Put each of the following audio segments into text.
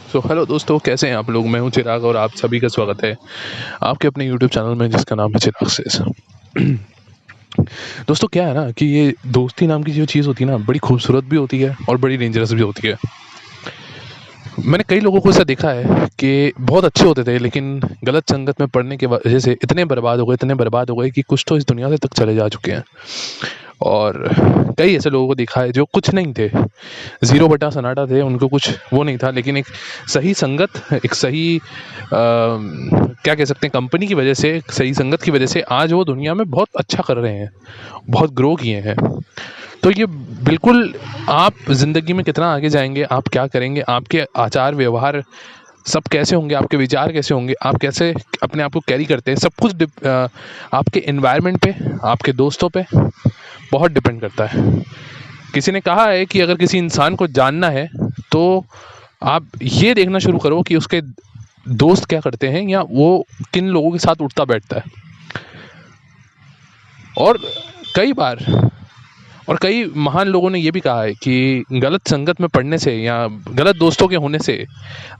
Hello दोस्तों, कैसे हैं आप लोग। मैं हूं चिराग और आप सभी का स्वागत है आपके अपने यूट्यूब चैनल में जिसका नाम है चिराग सेस। दोस्तों, क्या है ना कि ये दोस्ती नाम की जो चीज़ होती है ना, बड़ी खूबसूरत भी होती है और बड़ी डेंजरस भी होती है। मैंने कई लोगों को ऐसा देखा है कि बहुत अच्छे होते थे लेकिन गलत संगत में पड़ने की वजह से इतने बर्बाद हो गए कि कुछ तो इस दुनिया से तक चले जा चुके हैं। और कई ऐसे लोगों को देखा है जो कुछ नहीं थे, ज़ीरो बटा सन्नाटा थे, उनको कुछ वो नहीं था, लेकिन एक सही संगत, एक सही क्या कह सकते हैं, कंपनी की वजह से, एक सही संगत की वजह से आज वो दुनिया में बहुत अच्छा कर रहे हैं, बहुत ग्रो किए हैं। तो ये बिल्कुल, आप ज़िंदगी में कितना आगे जाएंगे, आप क्या करेंगे, आपके आचार व्यवहार सब कैसे होंगे, आपके विचार कैसे होंगे, आप कैसे अपने आप को कैरी करते हैं, सब कुछ आपके एनवायरनमेंट पे, आपके दोस्तों पे बहुत डिपेंड करता है। किसी ने कहा है कि अगर किसी इंसान को जानना है तो आप ये देखना शुरू करो कि उसके दोस्त क्या करते हैं या वो किन लोगों के साथ उठता बैठता है। और कई बार और कई महान लोगों ने ये भी कहा है कि गलत संगत में पड़ने से या गलत दोस्तों के होने से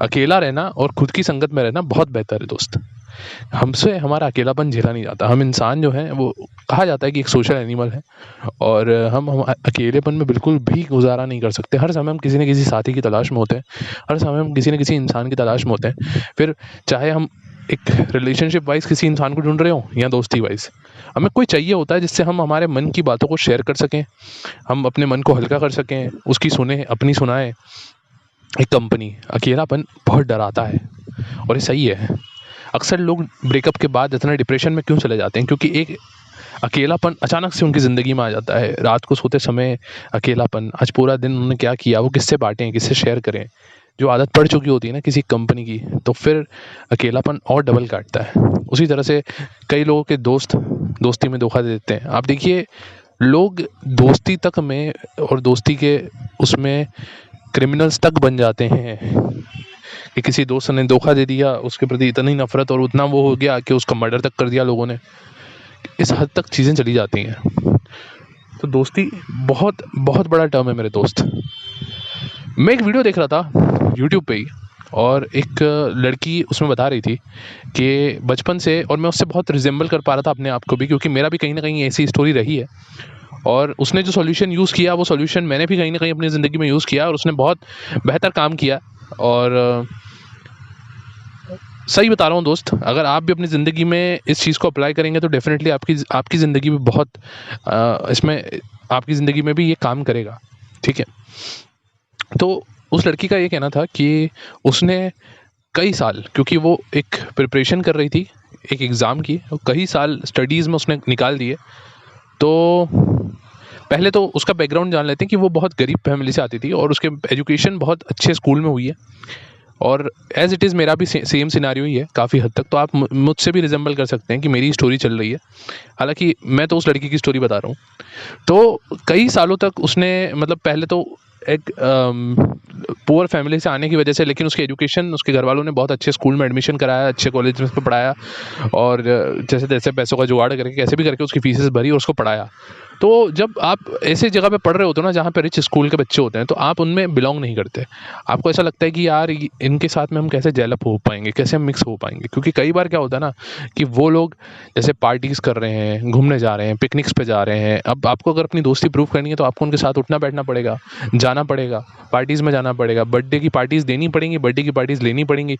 अकेला रहना और खुद की संगत में रहना बहुत बेहतर है। दोस्त, हमसे हमारा अकेलापन झेला नहीं जाता। हम इंसान जो हैं वो कहा जाता है कि एक सोशल एनिमल है और हम अकेलेपन में बिल्कुल भी गुजारा नहीं कर सकते। हर समय हम किसी न किसी साथी की तलाश में होते हैं, हर समय हम किसी न किसी इंसान की तलाश में होते हैं। फिर चाहे हम एक रिलेशनशिप वाइज किसी इंसान को ढूंढ रहे हो या दोस्ती वाइज, हमें कोई चाहिए होता है जिससे हम हमारे मन की बातों को शेयर कर सकें, हम अपने मन को हल्का कर सकें, उसकी सुने, अपनी सुनाएं। एक कंपनी, अकेलापन बहुत डराता है और ये सही है। अक्सर लोग ब्रेकअप के बाद इतना डिप्रेशन में क्यों चले जाते हैं? क्योंकि एक अकेलापन अचानक से उनकी ज़िंदगी में आ जाता है। रात को सोते समय अकेलापन, आज पूरा दिन उन्होंने क्या किया वो किससे बांटें, किससे शेयर करें। जो आदत पड़ चुकी होती है ना किसी कंपनी की, तो फिर अकेलापन और डबल काटता है। उसी तरह से कई लोगों के दोस्त दोस्ती में धोखा दे देते हैं। आप देखिए, लोग दोस्ती तक में और दोस्ती के उसमें क्रिमिनल्स तक बन जाते हैं कि किसी दोस्त ने धोखा दे दिया, उसके प्रति इतनी नफरत और उतना वो हो गया कि उसका मर्डर तक कर दिया लोगों ने। इस हद तक चीज़ें चली जाती हैं। तो दोस्ती बहुत बहुत बड़ा टर्म है मेरे दोस्त। मैं एक वीडियो देख रहा था यूट्यूब पे ही, और एक लड़की उसमें बता रही थी कि बचपन से, और मैं उससे बहुत रिजेंबल कर पा रहा था अपने आप को भी, क्योंकि मेरा भी कहीं ना कहीं ऐसी स्टोरी रही है। और उसने जो सॉल्यूशन यूज़ किया वो सॉल्यूशन मैंने भी कहीं ना कहीं अपनी ज़िंदगी में यूज़ किया और उसने बहुत बेहतर काम किया। और सही बता रहा हूँ दोस्त, अगर आप भी अपनी ज़िंदगी में इस चीज़ को अप्लाई करेंगे तो डेफिनेटली आपकी ज़िंदगी में बहुत इसमें आपकी ज़िंदगी में भी ये काम करेगा। ठीक है, तो उस लड़की का ये कहना था कि उसने कई साल, क्योंकि वो एक प्रिपरेशन कर रही थी एक एग्ज़ाम की, कई साल स्टडीज़ में उसने निकाल दिए। तो पहले तो उसका बैकग्राउंड जान लेते हैं कि वो बहुत गरीब फैमिली से आती थी और उसके एजुकेशन बहुत अच्छे स्कूल में हुई है। और एज़ इट इज़ मेरा भी सेम सिनारियो ही है काफ़ी हद तक, तो आप मुझसे भी रिजेंबल कर सकते हैं कि मेरी स्टोरी चल रही है। हालांकि मैं तो उस लड़की की स्टोरी बता रहा हूँ। तो कई सालों तक उसने, मतलब पहले तो एक पुअर फैमिली से आने की वजह से, लेकिन उसकी एजुकेशन, उसके घर वालों ने बहुत अच्छे स्कूल में एडमिशन कराया, अच्छे कॉलेज में उसको पढ़ाया, और जैसे तैसे पैसों का जुगाड़ करके कैसे भी करके उसकी फीसेस भरी और उसको पढ़ाया। तो जब आप ऐसे जगह पे पढ़ रहे होते हो ना जहाँ पे रिच स्कूल के बच्चे होते हैं, तो आप उनमें बिलोंग नहीं करते। आपको ऐसा लगता है कि यार इनके साथ में हम कैसे जेलअप हो पाएंगे, कैसे हम मिक्स हो पाएंगे। क्योंकि कई बार क्या होता है ना कि वो लोग जैसे पार्टीज़ कर रहे हैं, घूमने जा रहे हैं, पिकनिक्स पे जा रहे हैं। अब आपको अगर अपनी दोस्ती प्रूव करनी है तो आपको उनके साथ उठना बैठना पड़ेगा, जाना पड़ेगा, पार्टीज़ में जाना पड़ेगा, बर्थडे की पार्टीज़ देनी पड़ेंगी, बर्थडे की पार्टीज़ लेनी पड़ेंगी,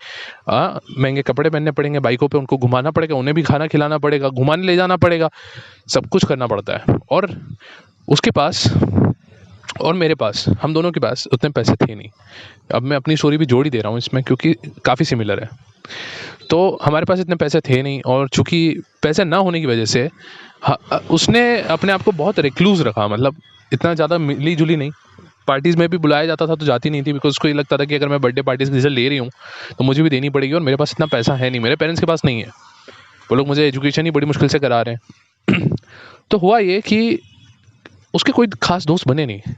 महंगे कपड़े पहनने पड़ेंगे, बाइकों पे उनको घुमाना पड़ेगा, उन्हें भी खाना खिलाना पड़ेगा, घुमाने ले जाना पड़ेगा, सब कुछ करना पड़ता है। और उसके पास और मेरे पास, हम दोनों के पास उतने पैसे थे नहीं। अब मैं अपनी स्टोरी भी जोड़ ही दे रहा हूँ इसमें क्योंकि काफ़ी सिमिलर है। तो हमारे पास इतने पैसे थे नहीं, और चूँकि पैसे ना होने की वजह से उसने अपने आप को बहुत रिक्लूज़ रखा। मतलब इतना ज़्यादा मिली जुली नहीं, पार्टीज़ में भी बुलाया जाता था तो जाती नहीं थी, बिकॉज़ उसको ये लगता था कि अगर मैं बर्थडे पार्टीज़ की ले रही हूँ तो मुझे भी देनी पड़ेगी, और मेरे पास इतना पैसा है नहीं, मेरे पेरेंट्स के पास नहीं है, वो लोग मुझे एजुकेशन ही बड़ी मुश्किल से करा रहे हैं। तो हुआ ये कि उसके कोई ख़ास दोस्त बने नहीं।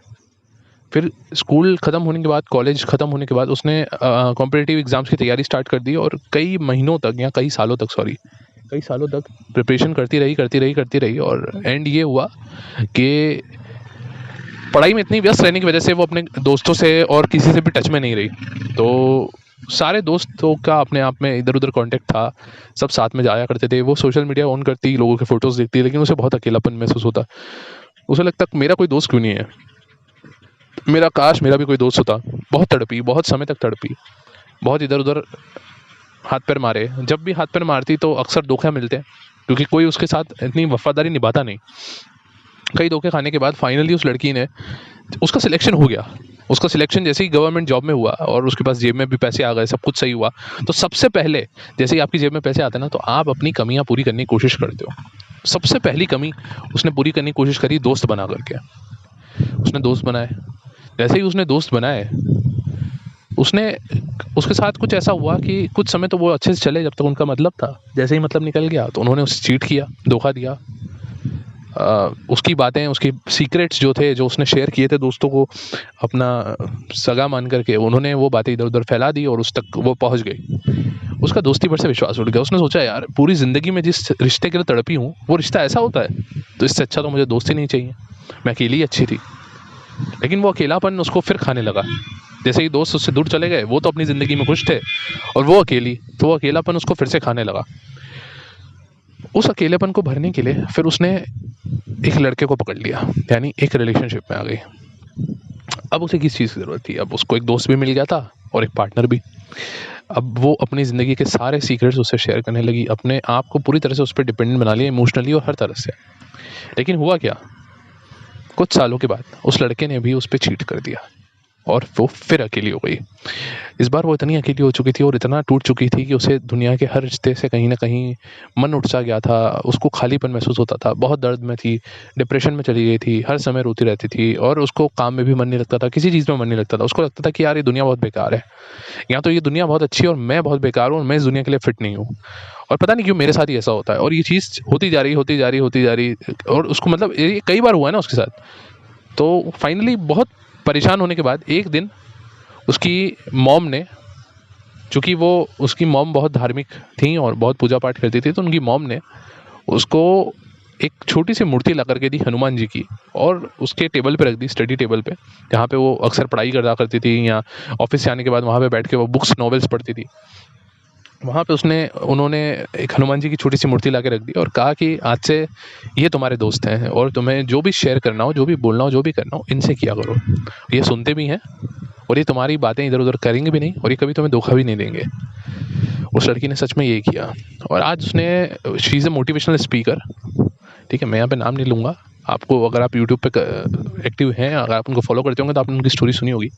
फिर स्कूल ख़त्म होने के बाद, कॉलेज ख़त्म होने के बाद उसने कॉम्पिटिटिव एग्ज़ाम्स की तैयारी स्टार्ट कर दी, और कई महीनों तक या कई सालों तक प्रिपरेशन करती रही और एंड ये हुआ कि पढ़ाई में इतनी व्यस्त रहने की वजह से वो अपने दोस्तों से और किसी से भी टच में नहीं रही। तो सारे दोस्तों का अपने आप में इधर उधर कांटेक्ट था, सब साथ में जाया करते थे। वो सोशल मीडिया ऑन करती, लोगों के फोटोज़ देखती, लेकिन उसे बहुत अकेलापन महसूस होता। उसे लगता मेरा कोई दोस्त क्यों नहीं है, मेरा काश मेरा भी कोई दोस्त होता। बहुत तड़पी, बहुत समय तक तड़पी, बहुत इधर उधर हाथ पैर मारे। जब भी हाथ पैर मारती तो अक्सर धोखा मिलते हैं, क्योंकि कोई उसके साथ इतनी वफादारी निभाता नहीं। कई धोखे खाने के बाद फाइनली उस लड़की ने, उसका सिलेक्शन हो गया। उसका सिलेक्शन जैसे ही गवर्नमेंट जॉब में हुआ और उसके पास जेब में भी पैसे आ गए, सब कुछ सही हुआ, तो सबसे पहले जैसे ही आपकी जेब में पैसे आते हैं ना, तो आप अपनी कमियां पूरी करने की कोशिश करते हो। सबसे पहली कमी उसने पूरी करने की कोशिश करी दोस्त बना करके। उसने दोस्त बनाए। जैसे ही उसने दोस्त बनाए, उसने उसके साथ कुछ ऐसा हुआ कि कुछ समय तो वो अच्छे से चले जब तक उनका मतलब था। जैसे ही मतलब निकल गया तो उन्होंने उससे चीट किया, धोखा दिया। उसकी बातें, उसकी सीक्रेट्स जो थे, जो उसने शेयर किए थे दोस्तों को अपना सगा मान करके, उन्होंने वो बातें इधर उधर फैला दी और उस तक वो पहुंच गई। उसका दोस्ती पर से विश्वास उठ गया। उसने सोचा यार पूरी ज़िंदगी में जिस रिश्ते के लिए तड़पी हूँ वो रिश्ता ऐसा होता है, तो इससे अच्छा तो मुझे दोस्त ही नहीं चाहिए। मैं अकेली ही अच्छी थी। लेकिन वो अकेलापन उसको फिर खाने लगा। जैसे ही दोस्त उससे दूर चले गए, वो तो अपनी ज़िंदगी में खुश थे और वो अकेली, तो वो अकेलापन उसको फिर से खाने लगा। उस अकेलेपन को भरने के लिए फिर उसने एक लड़के को पकड़ लिया, यानी एक रिलेशनशिप में आ गई। अब उसे किस चीज़ की ज़रूरत थी? अब उसको एक दोस्त भी मिल गया था और एक पार्टनर भी। अब वो अपनी ज़िंदगी के सारे सीक्रेट्स उससे शेयर करने लगी, अपने आप को पूरी तरह से उस पर डिपेंडेंट बना लिया, इमोशनली और हर तरह से। लेकिन हुआ क्या, कुछ सालों के बाद उस लड़के ने भी उस पर चीट कर दिया और वो फिर अकेली हो गई। इस बार वो इतनी अकेली हो चुकी थी और इतना टूट चुकी थी कि उसे दुनिया के हर रिश्ते से कहीं न कहीं मन उठ सा गया था। उसको खालीपन महसूस होता था, बहुत दर्द में थी, डिप्रेशन में चली गई थी, हर समय रोती रहती थी और उसको काम में भी मन नहीं लगता था, किसी चीज़ में मन नहीं लगता था। उसको लगता था कि यार ये दुनिया बहुत बेकार है, या तो ये दुनिया बहुत अच्छी है और मैं बहुत बेकार हूँ और मैं इस दुनिया के लिए फिट नहीं हूँ। और पता नहीं क्यों मेरे साथ ही ऐसा होता है। और ये चीज़ होती जा रही, होती जा रही, होती जा रही, और उसको मतलब ये कई बार हुआ है ना उसके साथ। तो फाइनली बहुत परेशान होने के बाद एक दिन उसकी मॉम ने, चूँकि वो उसकी मॉम बहुत धार्मिक थीं और बहुत पूजा पाठ करती थी, तो उनकी मॉम ने उसको एक छोटी सी मूर्ति ला करके दी हनुमान जी की और उसके टेबल पे रख दी, स्टडी टेबल पे, जहाँ पे वो अक्सर पढ़ाई करा करती थी या ऑफिस से आने के बाद वहाँ पे बैठ के वो बुक्स नॉवेल्स पढ़ती थी। वहाँ पे उन्होंने एक हनुमान जी की छोटी सी मूर्ति ला के रख दी और कहा कि आज से ये तुम्हारे दोस्त हैं और तुम्हें जो भी शेयर करना हो, जो भी बोलना हो, जो भी करना हो, इनसे किया करो। ये सुनते भी हैं और ये तुम्हारी बातें इधर उधर करेंगे भी नहीं और ये कभी तुम्हें धोखा भी नहीं देंगे। उस लड़की ने सच में यही किया और आज उसने, she is a motivational speaker. ठीक है, मैं यहाँ पे नाम नहीं लूँगा। आपको, अगर आप यूट्यूब पे एक्टिव हैं, अगर आप उनको फॉलो करते होंगे तो आपने उनकी स्टोरी सुनी होगी।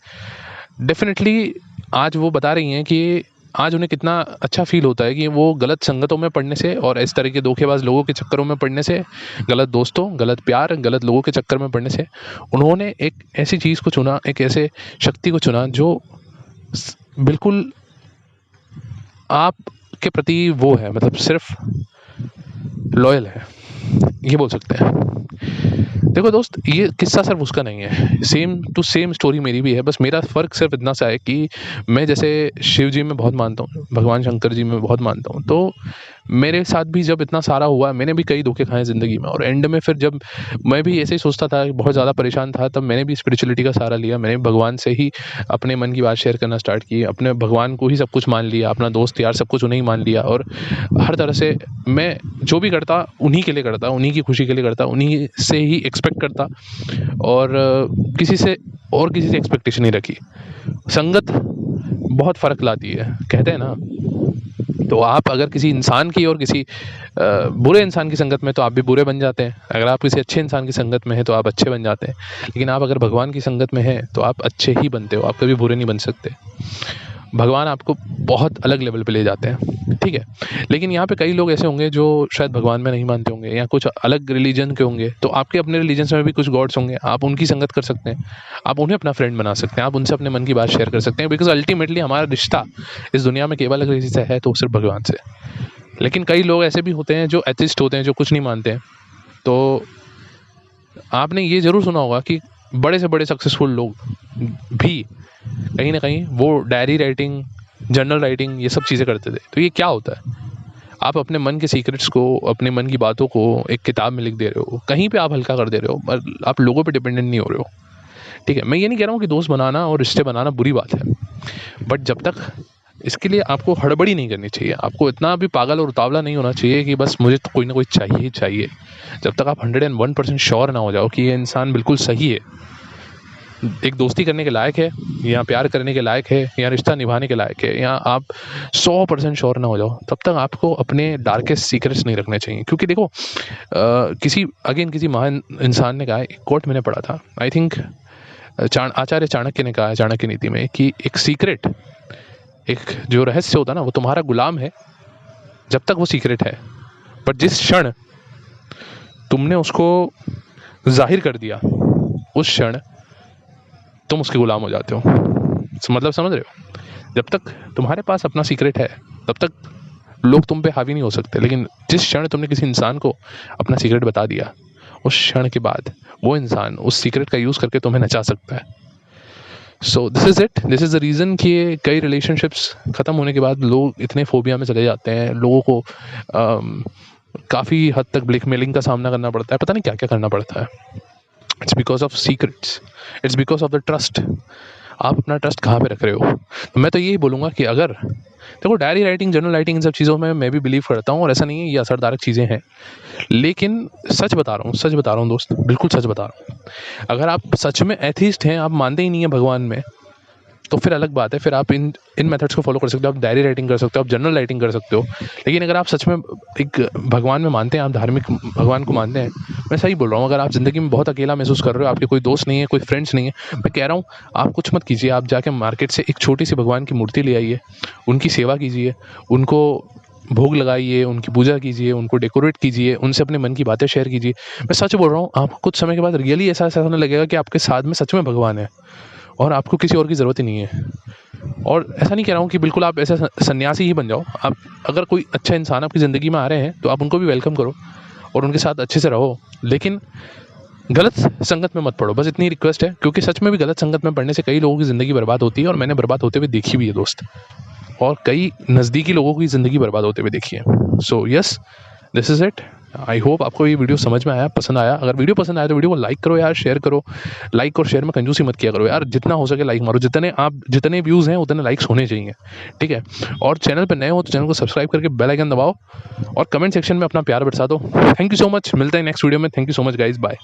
डेफिनेटली आज वो बता रही हैं कि आज उन्हें कितना अच्छा फ़ील होता है कि वो गलत संगतों में पड़ने से और इस तरह के धोखेबाज लोगों के चक्करों में पड़ने से, गलत दोस्तों, गलत प्यार, गलत लोगों के चक्कर में पड़ने से, उन्होंने एक ऐसी चीज़ को चुना, एक ऐसे शक्ति को चुना जो बिल्कुल आपके प्रति वो है, मतलब सिर्फ लॉयल है, ये बोल सकते हैं। देखो दोस्त, ये किस्सा सिर्फ उसका नहीं है, सेम टू सेम स्टोरी मेरी भी है। बस मेरा फ़र्क सिर्फ इतना सा है कि मैं जैसे शिव जी में बहुत मानता हूँ, भगवान शंकर जी में बहुत मानता हूँ, तो मेरे साथ भी जब इतना सारा हुआ, मैंने भी कई धोखे खाए ज़िंदगी में और एंड में फिर जब मैं भी ऐसे ही सोचता था, बहुत ज़्यादा परेशान था, तब मैंने भी स्पिरिचुअलिटी का सहारा लिया। मैंने भगवान से ही अपने मन की बात शेयर करना स्टार्ट की, अपने भगवान को ही सब कुछ मान लिया, अपना दोस्त यार सब कुछ उन्हें ही मान लिया और हर तरह से मैं जो भी करता उन्हीं के लिए करता, उन्हीं की खुशी के लिए करता, उन्हीं से ही एक्सपेक्ट करता और किसी से एक्सपेक्टेशन नहीं रखी। संगत बहुत फ़र्क लाती है, कहते हैं ना। तो आप अगर किसी इंसान की और किसी बुरे इंसान की संगत में, तो आप भी बुरे बन जाते हैं। अगर आप किसी अच्छे इंसान की संगत में हैं तो आप अच्छे बन जाते हैं। लेकिन आप अगर भगवान की संगत में हैं तो आप अच्छे ही बनते हो, आप कभी बुरे नहीं बन सकते। भगवान आपको बहुत अलग लेवल पे ले जाते हैं, ठीक है। लेकिन यहाँ पे कई लोग ऐसे होंगे जो शायद भगवान में नहीं मानते होंगे या कुछ अलग रिलीजन के होंगे, तो आपके अपने रिलीजन में भी कुछ गॉड्स होंगे, आप उनकी संगत कर सकते हैं, आप उन्हें अपना फ्रेंड बना सकते हैं, आप उनसे अपने मन की बात शेयर कर सकते हैं। बिकॉज अल्टीमेटली हमारा रिश्ता इस दुनिया में केवल अगर किसी से है तो सिर्फ भगवान से। लेकिन कई लोग ऐसे भी होते हैं जो एथिस्ट होते हैं, जो कुछ नहीं मानते हैं। तो आपने ये ज़रूर सुना होगा कि बड़े से बड़े सक्सेसफुल लोग भी कहीं ना कहीं वो डायरी राइटिंग, जर्नल राइटिंग, ये सब चीज़ें करते थे। तो ये क्या होता है, आप अपने मन के सीक्रेट्स को, अपने मन की बातों को एक किताब में लिख दे रहे हो, कहीं पे आप हल्का कर दे रहे हो, आप लोगों पे डिपेंडेंट नहीं हो रहे हो, ठीक है। मैं ये नहीं कह रहा हूँ कि दोस्त बनाना और रिश्ते बनाना बुरी बात है, बट जब तक इसके लिए आपको हड़बड़ी नहीं करनी चाहिए, आपको इतना भी पागल और उतावला नहीं होना चाहिए कि बस मुझे तो कोई ना कोई चाहिए ही चाहिए। जब तक आप 101% श्योर ना हो जाओ कि ये इंसान बिल्कुल सही है, एक दोस्ती करने के लायक है, या प्यार करने के लायक है, या रिश्ता निभाने के लायक है, या आप 100% श्योर ना हो जाओ, तब तक आपको अपने डार्केस्ट सीक्रेट्स नहीं रखने चाहिए। क्योंकि देखो किसी महान इंसान ने कहा है, एक कोट मैंने पढ़ा था, आई थिंक आचार्य चाणक्य ने कहा है चाणक्य नीति में, कि एक सीक्रेट, एक जो रहस्य होता है ना, वो तुम्हारा गुलाम है जब तक वो सीक्रेट है, पर जिस क्षण तुमने उसको जाहिर कर दिया, उस क्षण तुम उसके गुलाम हो जाते हो। मतलब समझ रहे हो? जब तक तुम्हारे पास अपना सीक्रेट है तब तक लोग तुम पे हावी नहीं हो सकते, लेकिन जिस क्षण तुमने किसी इंसान को अपना सीक्रेट बता दिया, उस क्षण के बाद वो इंसान उस सीक्रेट का यूज़ करके तुम्हें नचा सकता है। So this is it, this is the reason कि कई रिलेशनशिप्स ख़त्म होने के बाद लोग इतने फोबिया में चले जाते हैं। लोगों को काफ़ी हद तक ब्लैकमेलिंग का सामना करना पड़ता है, पता नहीं क्या क्या करना पड़ता है। It's because of secrets, it's because of the trust. आप अपना ट्रस्ट कहाँ पे रख रहे हो? तो मैं तो यही बोलूँगा कि अगर देखो, डायरी राइटिंग, जर्नल राइटिंग, इन सब चीज़ों में मैं भी बिलीव करता हूँ, और ऐसा नहीं है ये असरदारक चीज़ें हैं, लेकिन सच बता रहा हूँ दोस्त, बिल्कुल सच बता रहा हूँ। अगर आप सच में एथीस्ट हैं, आप मानते ही नहीं हैं भगवान में, तो फिर अलग बात है, फिर आप इन मेथड्स को फॉलो कर सकते हो, आप डायरी राइटिंग कर सकते हो, आप जर्नल राइटिंग कर सकते हो। लेकिन अगर आप सच में एक भगवान में मानते हैं, आप धार्मिक भगवान को मानते हैं, मैं सही बोल रहा हूँ, अगर आप ज़िंदगी में बहुत अकेला महसूस कर रहे हो, आपके कोई दोस्त नहीं है, कोई फ्रेंड्स नहीं है, मैं कह रहा हूँ आप कुछ मत कीजिए, आप जाके मार्केट से एक छोटी सी भगवान की मूर्ति ले आइए, उनकी सेवा कीजिए, उनको भोग लगाइए, उनकी पूजा कीजिए, उनको डेकोरेट कीजिए, उनसे अपने मन की बातें शेयर कीजिए। मैं सच बोल रहा हूँ, आपको कुछ समय के बाद रियली ऐसा होने लगेगा कि आपके साथ में सच में भगवान है और आपको किसी और की ज़रूरत ही नहीं है। और ऐसा नहीं कह रहा हूँ कि बिल्कुल आप ऐसा सन्यासी ही बन जाओ। आप अगर कोई अच्छा इंसान आपकी ज़िंदगी में आ रहे हैं तो आप उनको भी वेलकम करो और उनके साथ अच्छे से रहो, लेकिन गलत संगत में मत पड़ो, बस इतनी रिक्वेस्ट है। क्योंकि सच में भी गलत संगत में पड़ने से कई लोगों की ज़िंदगी बर्बाद होती है, और मैंने बर्बाद होते हुए देखी भी है दोस्त, और कई नज़दीकी लोगों की ज़िंदगी बर्बाद होते हुए देखी है। So yes, this is it. I hope आपको ये वीडियो समझ में आया, पसंद आया। अगर वीडियो पसंद आया तो वीडियो को लाइक करो यार, शेयर करो। लाइक और शेयर में कंजूसी मत किया करो यार, जितना हो सके लाइक मारो, जितने व्यूज़ हैं उतने लाइक्स होने चाहिए, ठीक है। और चैनल पर नए हो तो चैनल को सब्सक्राइब करके बेल आइकन दबाओ, और कमेंट सेक्शन में अपना प्यार बरसा दो। थैंक यू सो मच, मिलते हैं नेक्स्ट वीडियो में। Thank you so much guys, bye.